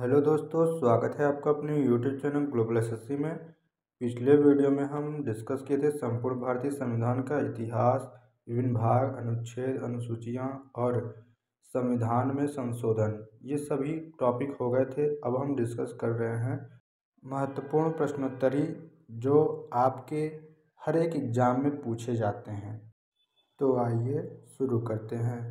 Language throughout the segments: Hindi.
हेलो दोस्तों, स्वागत है आपका अपने यूट्यूब चैनल ग्लोबल एसएससी में। पिछले वीडियो में हम डिस्कस किए थे संपूर्ण भारतीय संविधान का इतिहास, विभिन्न भाग, अनुच्छेद, अनुसूचियाँ और संविधान में संशोधन। ये सभी टॉपिक हो गए थे। अब हम डिस्कस कर रहे हैं महत्वपूर्ण प्रश्नोत्तरी जो आपके हर एक एग्जाम में पूछे जाते हैं। तो आइए शुरू करते हैं।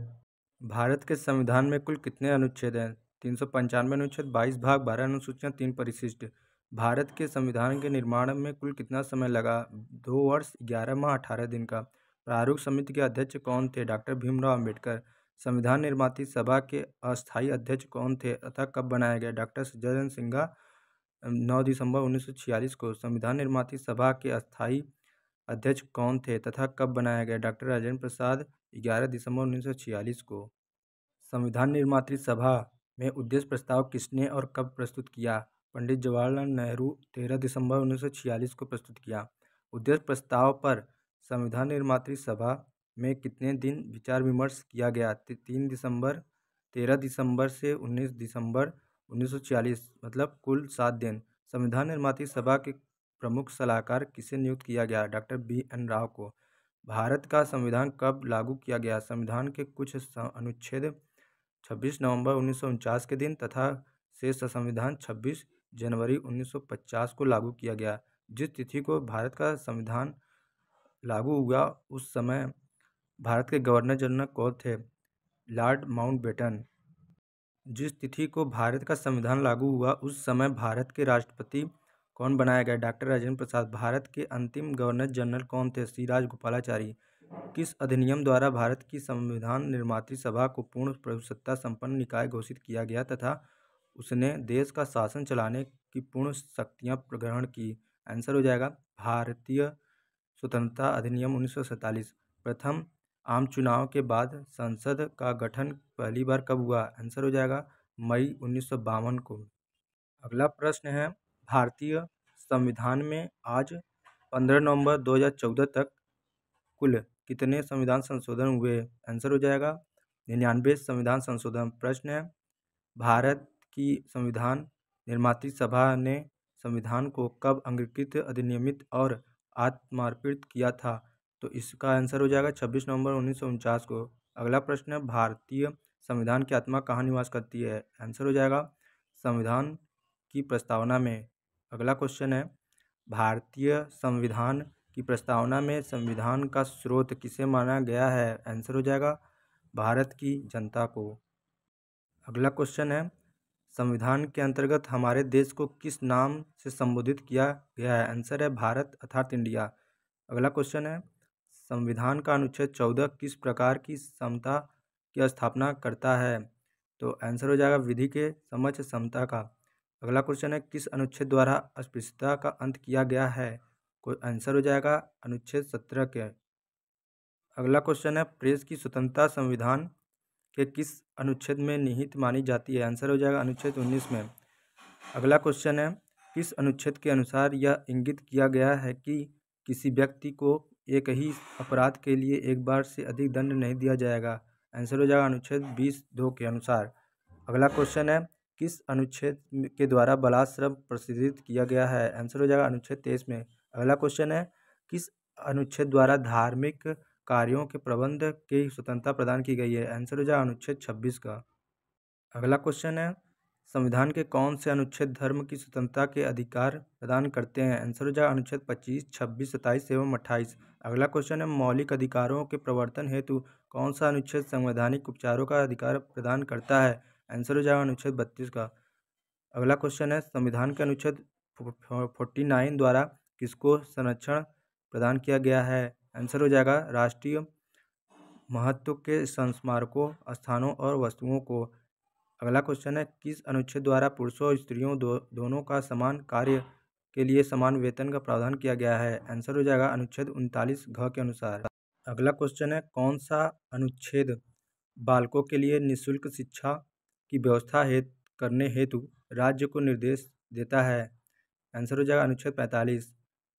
भारत के संविधान में कुल कितने अनुच्छेद हैं? 395 अनुच्छेद, 22 भाग, 12 अनुसूचियाँ, 3 परिशिष्ट। भारत के संविधान के निर्माण में कुल कितना समय लगा? 2 वर्ष 11 माह 18 दिन का। प्रारूप समिति के अध्यक्ष कौन थे? डॉक्टर भीमराव अम्बेडकर। संविधान निर्माती सभा के अस्थायी अध्यक्ष कौन थे तथा कब बनाया गया? डॉक्टर सज्जन सिंह 9 दिसंबर 1946 को। संविधान निर्माती सभा के अस्थायी अध्यक्ष कौन थे तथा कब बनाया गया? डॉक्टर राजेंद्र प्रसाद 11 दिसंबर 1946 को। संविधान निर्मात्री सभा में उद्देश्य प्रस्ताव किसने और कब प्रस्तुत किया? पंडित जवाहरलाल नेहरू 13 दिसंबर 1946 को प्रस्तुत किया। उद्देश्य प्रस्ताव पर संविधान निर्मात्री सभा में कितने दिन विचार विमर्श किया गया? 3 दिसंबर 13 दिसंबर से 19 दिसंबर 1946, मतलब कुल 7 दिन। संविधान निर्मात्री सभा के प्रमुख सलाहकार किसे नियुक्त किया गया? डॉक्टर BN राव को। भारत का संविधान कब लागू किया गया? संविधान के कुछ अनुच्छेद 26 नवंबर 1949 के दिन तथा शेष संविधान 26 जनवरी 1950 को लागू किया गया। जिस तिथि को भारत का संविधान लागू हुआ उस समय भारत के गवर्नर जनरल कौन थे? Lord Mountbatten. जिस तिथि को भारत का संविधान लागू हुआ उस समय भारत के राष्ट्रपति कौन बनाया गया? डॉक्टर राजेंद्र प्रसाद। भारत के अंतिम गवर्नर जनरल कौन थे? सी राजगोपालाचारी। किस अधिनियम द्वारा भारत की संविधान निर्मात्री सभा को पूर्ण प्रभुसत्ता संपन्न निकाय घोषित किया गया तथा उसने देश का शासन चलाने की पूर्ण शक्तियां ग्रहण की? आंसर हो जाएगा भारतीय स्वतंत्रता अधिनियम 1947। प्रथम आम चुनाव के बाद संसद का गठन पहली बार कब हुआ? आंसर हो जाएगा मई 1952 को। अगला प्रश्न है, भारतीय संविधान में आज 15 नवंबर 2014 तक कुल कितने संविधान संशोधन हुए? आंसर हो जाएगा 99 संविधान संशोधन। प्रश्न है, भारत की संविधान निर्मात्री सभा ने संविधान को कब अंगीकृत, अधिनियमित और आत्मार्पित किया था? तो इसका आंसर हो जाएगा 26 नवंबर 1949 को। अगला प्रश्न है, भारतीय संविधान की आत्मा कहाँ निवास करती है? आंसर हो जाएगा संविधान की प्रस्तावना में। अगला क्वेश्चन है, भारतीय संविधान की प्रस्तावना में संविधान का स्रोत किसे माना गया है? आंसर हो जाएगा भारत की जनता को। अगला क्वेश्चन है, संविधान के अंतर्गत हमारे देश को किस नाम से संबोधित किया गया है? आंसर है भारत अर्थात इंडिया। अगला क्वेश्चन है, संविधान का अनुच्छेद 14 किस प्रकार की समता की स्थापना करता है? तो आंसर हो जाएगा विधि के समक्ष समता का। अगला क्वेश्चन है, किस अनुच्छेद द्वारा अस्पृश्यता का अंत किया गया है? कोई आंसर हो जाएगा अनुच्छेद 17 के। अगला क्वेश्चन है, प्रेस की स्वतंत्रता संविधान के किस अनुच्छेद में निहित मानी जाती है? आंसर हो जाएगा अनुच्छेद 19 में। अगला क्वेश्चन है, किस अनुच्छेद के अनुसार यह इंगित किया गया है कि किसी व्यक्ति को एक ही अपराध के लिए एक बार से अधिक दंड नहीं दिया जाएगा? आंसर हो जाएगा अनुच्छेद 20(2) के अनुसार। अगला क्वेश्चन है, किस अनुच्छेद के द्वारा बलात्श्रम प्रसारित किया गया है? आंसर हो जाएगा अनुच्छेद 23 में। अगला क्वेश्चन है, किस अनुच्छेद द्वारा धार्मिक कार्यों के प्रबंध की स्वतंत्रता प्रदान की गई है? आंसर हो जाएगा अनुच्छेद 26 का। अगला क्वेश्चन है, संविधान के कौन से अनुच्छेद धर्म की स्वतंत्रता के अधिकार प्रदान करते हैं? आंसर हो जाएगा अनुच्छेद 25, 26, 27 एवं 28। अगला क्वेश्चन है, मौलिक अधिकारों के प्रवर्तन हेतु कौन सा अनुच्छेद संवैधानिक उपचारों का अधिकार प्रदान करता है? आंसर हो जाएगा अनुच्छेद 32 का। अगला क्वेश्चन है, संविधान के अनुच्छेद 49 द्वारा किसको संरक्षण प्रदान किया गया है? आंसर हो जाएगा राष्ट्रीय महत्व के स्मारकों, स्थानों और वस्तुओं को। अगला क्वेश्चन है, किस अनुच्छेद द्वारा पुरुषों और स्त्रियों दोनों का समान कार्य के लिए समान वेतन का प्रावधान किया गया है? आंसर हो जाएगा अनुच्छेद 39 घ के अनुसार। अगला क्वेश्चन है, कौन सा अनुच्छेद बालकों के लिए निःशुल्क शिक्षा की व्यवस्था करने हेतु राज्य को निर्देश देता है? आंसर हो जाएगा अनुच्छेद 45।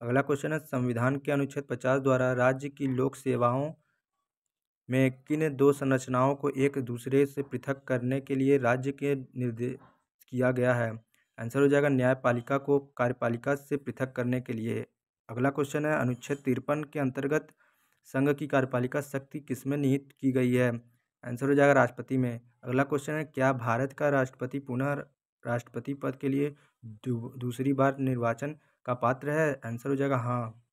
अगला क्वेश्चन है, संविधान के अनुच्छेद 50 द्वारा राज्य की लोक सेवाओं में किन दो संरचनाओं को एक दूसरे से पृथक करने के लिए राज्य के निर्देश किया गया है? आंसर हो जाएगा न्यायपालिका को कार्यपालिका से पृथक करने के लिए। अगला क्वेश्चन है अनुच्छेद 53 के अंतर्गत संघ की कार्यपालिका शक्ति किसमें निहित की गई है? आंसर हो जाएगा राष्ट्रपति में। अगला क्वेश्चन है क्या भारत का राष्ट्रपति पुनः राष्ट्रपति पद के लिए दूसरी बार निर्वाचन का पात्र है? आंसर हो जाएगा हाँ।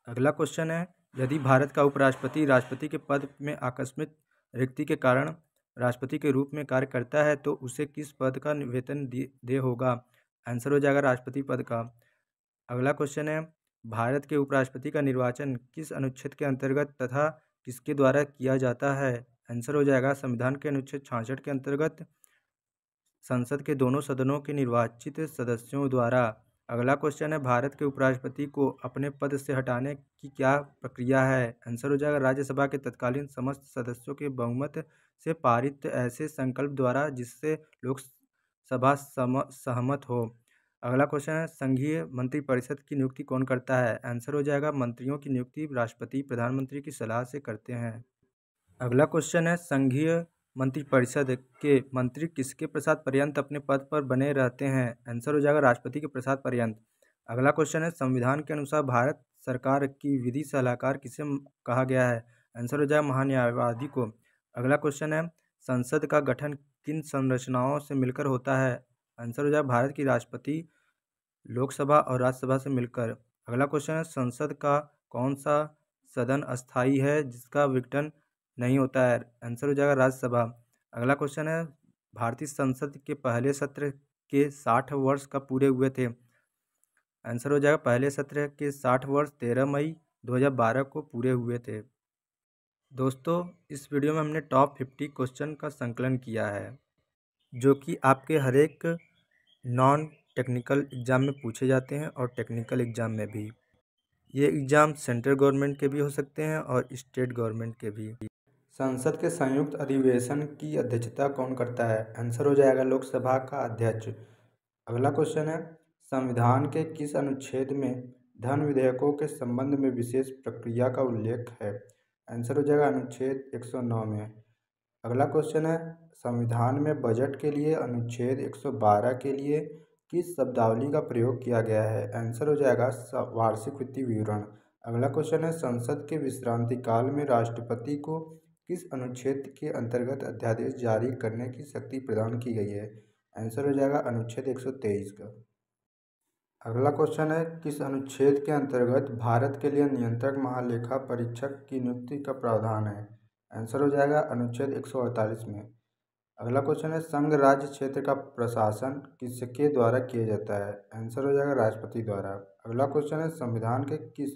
अगला क्वेश्चन है यदि भारत का उपराष्ट्रपति राष्ट्रपति के पद में आकस्मिक रिक्ति के कारण राष्ट्रपति के रूप में कार्य करता है तो उसे किस पद का वेतन दे होगा? आंसर हो जाएगा राष्ट्रपति पद का। अगला क्वेश्चन है भारत के उपराष्ट्रपति का निर्वाचन किस अनुच्छेद के अंतर्गत तथा किसके द्वारा किया जाता है? आंसर हो जाएगा संविधान के अनुच्छेद 66 के अंतर्गत संसद के दोनों सदनों के निर्वाचित सदस्यों द्वारा। अगला क्वेश्चन है भारत के उपराष्ट्रपति को अपने पद से हटाने की क्या प्रक्रिया है? आंसर हो जाएगा राज्यसभा के तत्कालीन समस्त सदस्यों के बहुमत से पारित ऐसे संकल्प द्वारा जिससे लोकसभा सहमत हो। अगला क्वेश्चन है संघीय मंत्रिपरिषद की नियुक्ति कौन करता है? आंसर हो जाएगा मंत्रियों की नियुक्ति राष्ट्रपति प्रधानमंत्री की सलाह से करते हैं। अगला क्वेश्चन है संघीय मंत्रिपरिषद के मंत्री किसके प्रसाद पर्यंत अपने पद पर बने रहते हैं? आंसर हो जाएगा राष्ट्रपति के प्रसाद पर्यंत। अगला क्वेश्चन है संविधान के अनुसार भारत सरकार की विधि सलाहकार किसे कहा गया है? आंसर हो जाएगा महान्यायवादी को। अगला क्वेश्चन है संसद का गठन किन संरचनाओं से मिलकर होता है? आंसर हो जाएगा भारत की राष्ट्रपति लोकसभा और राज्यसभा से मिलकर। अगला क्वेश्चन है संसद का कौन सा सदन अस्थायी है जिसका विघटन नहीं होता है? आंसर हो जाएगा राज्यसभा। अगला क्वेश्चन है भारतीय संसद के पहले सत्र के 60 वर्ष कब पूरे हुए थे? आंसर हो जाएगा पहले सत्र के 60 वर्ष 13 मई 2012 को पूरे हुए थे। दोस्तों इस वीडियो में हमने टॉप 50 क्वेश्चन का संकलन किया है जो कि आपके हर एक नॉन टेक्निकल एग्ज़ाम में पूछे जाते हैं और टेक्निकल एग्ज़ाम में भी। ये एग्ज़ाम सेंट्रल गवर्नमेंट के भी हो सकते हैं और स्टेट गवर्नमेंट के भी। संसद के संयुक्त अधिवेशन की अध्यक्षता कौन करता है? आंसर हो जाएगा लोकसभा का अध्यक्ष। अगला क्वेश्चन है संविधान के किस अनुच्छेद में धन विधेयकों के संबंध में विशेष प्रक्रिया का उल्लेख है? आंसर हो जाएगा अनुच्छेद 109 में। अगला क्वेश्चन है संविधान में बजट के लिए अनुच्छेद 112 के लिए किस शब्दावली का प्रयोग किया गया है? आंसर हो जाएगा वार्षिक वित्तीय विवरण। अगला क्वेश्चन है संसद के विश्रांति काल में राष्ट्रपति को किस अनुच्छेद के अंतर्गत अध्यादेश जारी करने की शक्ति प्रदान की गई है? आंसर हो जाएगा अनुच्छेद 123 का। अगला क्वेश्चन है किस अनुच्छेद के अंतर्गत भारत के लिए नियंत्रक महालेखा परीक्षक की नियुक्ति का प्रावधान है? आंसर हो जाएगा अनुच्छेद 148 में। अगला क्वेश्चन है संघ राज्य क्षेत्र का प्रशासन किसके द्वारा किया जाता है? आंसर हो जाएगा राष्ट्रपति द्वारा। अगला क्वेश्चन है संविधान के किस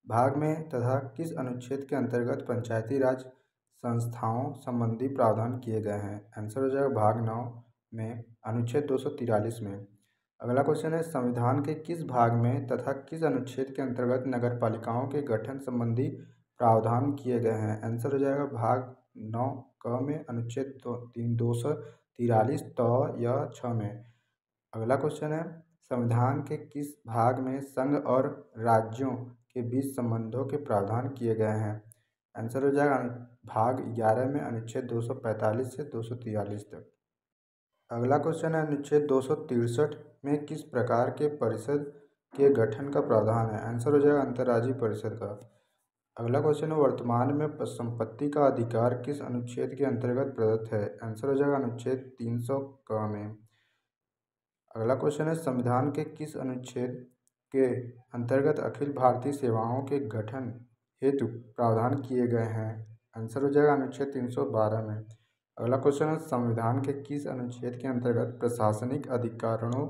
भाग में तथा किस अनुच्छेद के अंतर्गत पंचायती राज संस्थाओं संबंधी प्रावधान किए गए हैं? आंसर हो जाएगा भाग 9 में अनुच्छेद 243 में। अगला क्वेश्चन है संविधान के किस भाग में तथा किस अनुच्छेद के अंतर्गत नगरपालिकाओं के गठन संबंधी प्रावधान किए गए हैं? आंसर हो जाएगा भाग 9 क में अनुच्छेद 243 त या 6 में। अगला क्वेश्चन है संविधान के किस भाग में संघ और राज्यों के बीच संबंधों के प्रावधान किए गए हैं? आंसर हो जाएगा भाग 11 में अनुच्छेद 245 से 243 तक। अगला क्वेश्चन है अनुच्छेद 263 में किस प्रकार के परिषद के गठन का प्रावधान है? आंसर हो जाएगा अंतर्राज्यीय परिषद का। अगला क्वेश्चन है वर्तमान में संपत्ति का अधिकार किस अनुच्छेद के अंतर्गत प्रदत्त है? आंसर हो जाएगा अनुच्छेद 300 क में। अगला क्वेश्चन है संविधान के किस अनुच्छेद के अंतर्गत अखिल भारतीय सेवाओं के गठन हेतु प्रावधान किए गए हैं? आंसर हो जाएगा अनुच्छेद 312 में। अगला क्वेश्चन है संविधान के किस अनुच्छेद के अंतर्गत प्रशासनिक अधिकारणों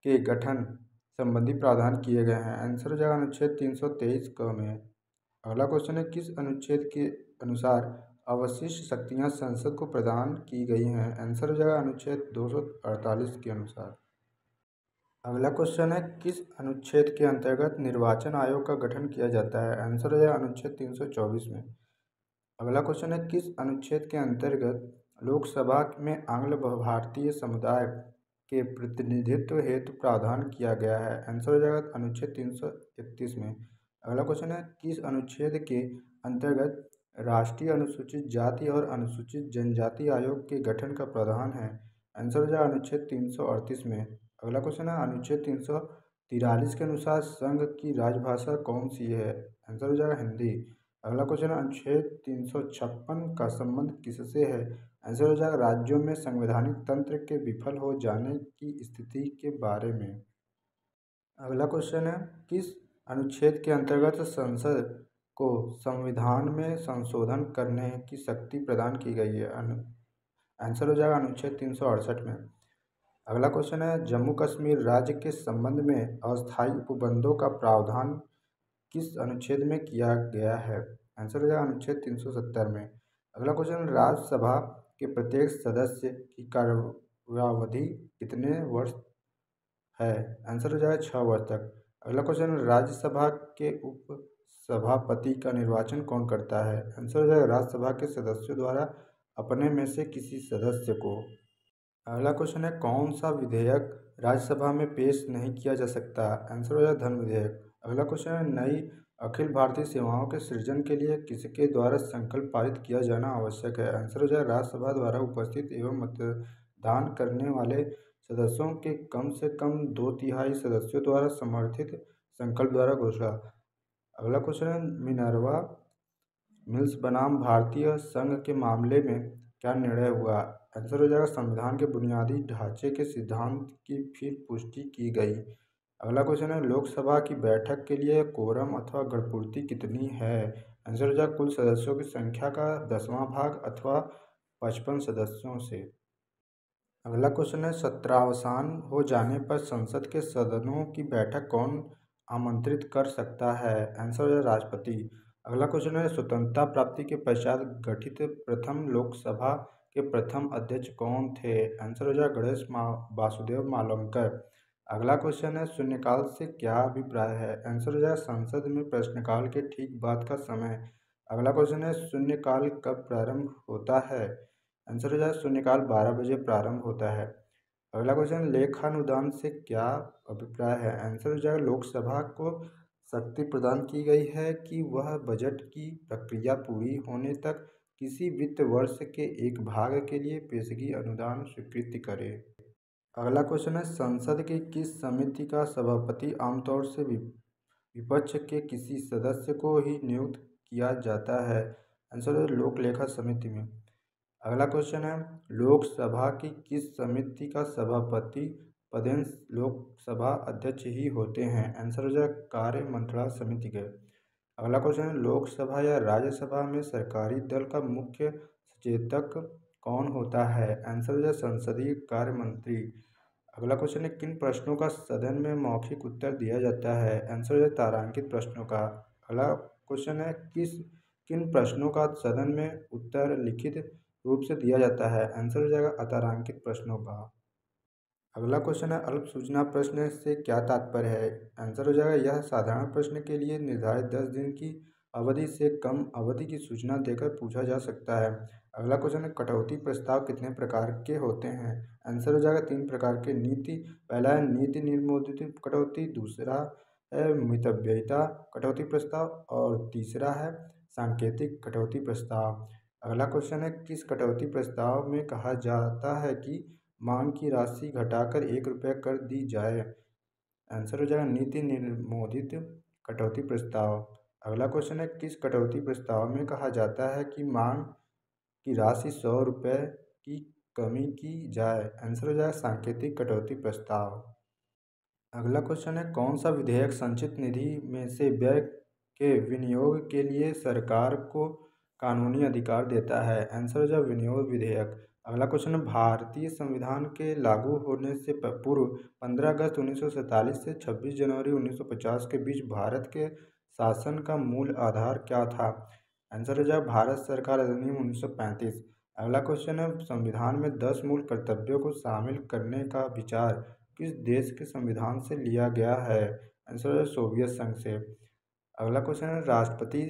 के गठन संबंधी प्रावधान किए गए हैं? आंसर हो जाएगा अनुच्छेद 323 क में। अगला क्वेश्चन है किस अनुच्छेद के अनुसार अवशिष्ट शक्तियां संसद को प्रदान की गई हैं? आंसर हो जाएगा अनुच्छेद 248 के अनुसार। अगला क्वेश्चन है किस अनुच्छेद के अंतर्गत निर्वाचन आयोग का गठन किया जाता है? आंसर हो जाएगा अनुच्छेद 324 में। अगला क्वेश्चन है किस अनुच्छेद के अंतर्गत लोकसभा में आंग्ल भारतीय समुदाय के प्रतिनिधित्व हेतु प्रावधान किया गया है? आंसर हो जाएगा अनुच्छेद 331 में। अगला क्वेश्चन है किस अनुच्छेद के अंतर्गत राष्ट्रीय अनुसूचित जाति और अनुसूचित जनजाति आयोग के गठन का प्रावधान है? आंसर हो जाएगा अनुच्छेद 338 में। अगला क्वेश्चन है अनुच्छेद 343 के अनुसार संघ की राजभाषा कौन सी है? आंसर हो जाएगा हिंदी। अगला क्वेश्चन है अनुच्छेद 356 का संबंध किससे है? आंसर हो जाएगा राज्यों में संवैधानिक तंत्र के विफल हो जाने की स्थिति के बारे में। अगला क्वेश्चन है किस अनुच्छेद के अंतर्गत संसद को संविधान में संशोधन करने की शक्ति प्रदान की गई है? आंसर हो जाएगा अनुच्छेद 368 में। अगला क्वेश्चन है जम्मू कश्मीर राज्य के संबंध में अस्थायी उपबंधों का प्रावधान किस अनुच्छेद में किया गया है? आंसर हो जाएगा अनुच्छेद 370 में। अगला क्वेश्चन राज्यसभा के प्रत्येक सदस्य की कार्यावधि कितने वर्ष है? आंसर हो जाएगा 6 वर्ष तक। अगला क्वेश्चन राज्यसभा के उप सभापति का निर्वाचन कौन करता है? आंसर हो जाएगा राज्यसभा के सदस्यों द्वारा अपने में से किसी सदस्य को। अगला क्वेश्चन है कौन सा विधेयक राज्यसभा में पेश नहीं किया जा सकता? आंसर हो जाएगा धन विधेयक। अगला क्वेश्चन है नई अखिल भारतीय सेवाओं के सृजन के लिए किसके द्वारा संकल्प पारित किया जाना आवश्यक है? आंसर हो जाएगा राज्यसभा द्वारा उपस्थित एवं मतदान करने वाले सदस्यों के कम से कम 2/3 सदस्यों द्वारा समर्थित संकल्प द्वारा घोषणा। अगला क्वेश्चन है मिनर्वा मिल्स बनाम भारतीय संघ के मामले में क्या निर्णय हुआ? आंसर हो जाएगा संविधान के बुनियादी ढांचे के सिद्धांत की फिर पुष्टि की गई। अगला क्वेश्चन है लोकसभा की बैठक के लिए कोरम अथवा गणपूर्ति कितनी है? आंसर हो जाएगा कुल सदस्यों की संख्या का 10वां भाग अथवा 55 सदस्यों से। अगला क्वेश्चन है सत्रावसान हो जाने पर संसद के सदनों की बैठक कौन आमंत्रित कर सकता है? आंसर हो जाएगा राष्ट्रपति। अगला क्वेश्चन है स्वतंत्रता प्राप्ति के पश्चात गठित प्रथम लोकसभा के प्रथम अध्यक्ष कौन थे? आंसर हो जाएगा गणेश वासुदेव मावलंकर। अगला क्वेश्चन है शून्यकाल से क्या अभिप्राय है? आंसर हो जाएगा संसद में प्रश्नकाल के ठीक बाद का समय। अगला क्वेश्चन है शून्यकाल कब प्रारंभ होता है? आंसर हो जाएगा शून्यकाल 12 बजे प्रारंभ होता है। अगला क्वेश्चन लेखानुदान से क्या अभिप्राय है? आंसर हो जाएगा लोकसभा को शक्ति प्रदान की गई है कि वह बजट की प्रक्रिया पूरी होने तक किसी वित्त वर्ष के एक भाग के लिए पेशगी अनुदान स्वीकृत करे। अगला क्वेश्चन है संसद की किस समिति का सभापति आमतौर से विपक्ष के किसी सदस्य को ही नियुक्त किया जाता है? आंसर है लोक लेखा समिति में। अगला क्वेश्चन है लोकसभा की किस समिति का सभापति पदेन लोकसभा अध्यक्ष ही होते हैं? आंसर हो जाएगा कार्य मंत्रणा समिति के। अगला क्वेश्चन है लोकसभा या राज्यसभा में सरकारी दल का मुख्य सचेतक कौन होता है? आंसर हो जाएगा संसदीय कार्य मंत्री। अगला क्वेश्चन है किन प्रश्नों का सदन में मौखिक उत्तर दिया जाता है? आंसर हो जाएगा तारांकित प्रश्नों का। अगला क्वेश्चन है किन प्रश्नों का सदन में उत्तर लिखित रूप से दिया जाता है? आंसर हो जाएगा अतारांकित प्रश्नों का। अगला क्वेश्चन है अल्प सूचना प्रश्न से क्या तात्पर्य है? आंसर हो जाएगा यह साधारण प्रश्न के लिए निर्धारित 10 दिन की अवधि से कम अवधि की सूचना देकर पूछा जा सकता है। अगला क्वेश्चन है कटौती प्रस्ताव कितने प्रकार के होते हैं? आंसर हो जाएगा 3 प्रकार के पहला है नीति निर्मोदित कटौती, दूसरा है मितव्ययिता कटौती प्रस्ताव और तीसरा है सांकेतिक कटौती प्रस्ताव। अगला क्वेश्चन है किस कटौती प्रस्ताव में कहा जाता है कि मांग की राशि घटाकर 1 रुपये कर दी जाए? आंसर हो जाएगा नीति निर्मोदित कटौती प्रस्ताव। अगला क्वेश्चन है किस कटौती प्रस्ताव में कहा जाता है कि मांग की राशि 100 रुपये की कमी की जाए? आंसर हो जाएगा सांकेतिक कटौती प्रस्ताव। अगला क्वेश्चन है कौन सा विधेयक संचित निधि में से व्यय के विनियोग के लिए सरकार को कानूनी अधिकार देता है? आंसर हो जाएगा विनियोग विधेयक। अगला क्वेश्चन है भारतीय संविधान के लागू होने से पूर्व 15 अगस्त 1947 से 26 जनवरी 1950 के बीच भारत के शासन का मूल आधार क्या था? आंसर हो जाएगा भारत सरकार अधिनियम 1935। अगला क्वेश्चन है संविधान में 10 मूल कर्तव्यों को शामिल करने का विचार किस देश के संविधान से लिया गया है? आंसर है सोवियत संघ से। अगला क्वेश्चन है राष्ट्रपति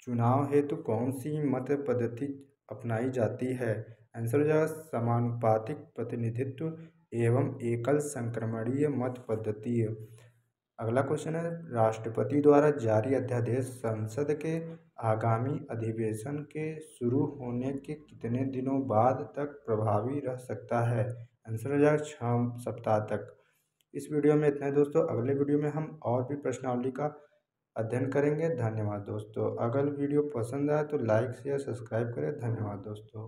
चुनाव हेतु कौन सी मत पद्धति अपनाई जाती है? आंसर हो जाएगा समानुपातिक प्रतिनिधित्व एवं एकल संक्रमणीय मत पद्धति। अगला क्वेश्चन है राष्ट्रपति द्वारा जारी अध्यादेश संसद के आगामी अधिवेशन के शुरू होने के कितने दिनों बाद तक प्रभावी रह सकता है? आंसर हो जाएगा 6 सप्ताह तक। इस वीडियो में इतना है दोस्तों। अगले वीडियो में हम और भी प्रश्नावली का अध्ययन करेंगे। धन्यवाद दोस्तों। अगर वीडियो पसंद आए तो लाइक शेयर सब्सक्राइब करें। धन्यवाद दोस्तों।